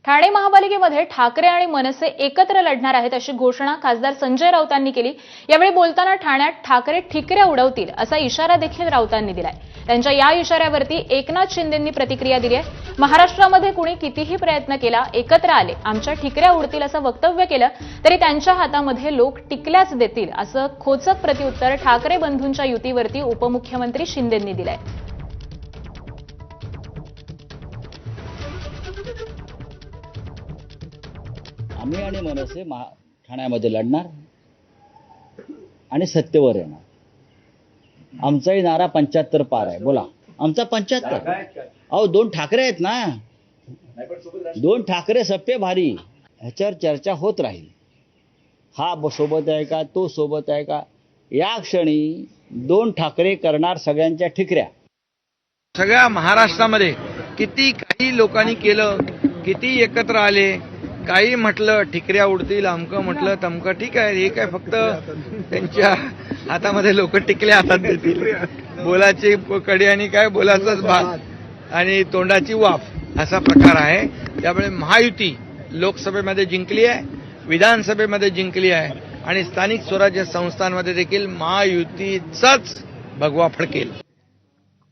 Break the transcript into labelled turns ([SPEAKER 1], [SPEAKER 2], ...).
[SPEAKER 1] ठाणे महापालिकेमध्ये ठाकरे आणि मनसे एकत्र लढणार आहेत अशी घोषणा खासदार संजय राऊतांनी केली। यावेळी बोलताना ठाण्यात ठाकरे ठिकऱ्या उडवतील असा इशारा देखील राऊतांनी दिलाय। त्यांच्या या इशाऱ्यावरती एकनाथ शिंदेंनी प्रतिक्रिया दिली आहे। महाराष्ट्रामध्ये कुणी कितीही प्रयत्न केला, एकत्र आले, आमच्या ठिकऱ्या उडतील असं वक्तव्य केलं तरी त्यांच्या हातामध्ये लोक टिकल्याच देतील असं खोचक प्रत्युत्तर ठाकरे बंधूंच्या युतीवरती उपमुख्यमंत्री शिंदेंनी दिलंय।
[SPEAKER 2] आम्ही आणि मनसे ठाण्यामध्ये लढणार आणि सत्तेवर येणार। आमचाही नारा 75 पार आहे। बोला, आमचा 75। अहो, 2 ठाकरे आहेत ना, 2 ठाकरे सप्पे भारी, ह्याच्यावर चर्चा होत राहील। हा सोबत आहे का, तो सोबत आहे का, या क्षणी 2 ठाकरे करणार सगळ्यांच्या ठिकऱ्या।
[SPEAKER 3] सगळ्या महाराष्ट्रामध्ये किती काही लोकांनी केलं, किती एकत्र आले, काही म्हटलं ठिकऱ्या उडतील, अमकं म्हटलं तमकं, ठीक आहे, हे काय फक्त त्यांच्या हातामध्ये लोक टिकल्या हातात देतील। बोलाची कडी आणि काय बोलाचाच भात आणि तोंडाची वाफ असा प्रकार आहे। त्यामुळे महायुती लोकसभेमध्ये जिंकली आहे, विधानसभेमध्ये जिंकली आहे आणि स्थानिक स्वराज्य संस्थांमध्ये देखील महायुतीचाच भगवा फडकेल।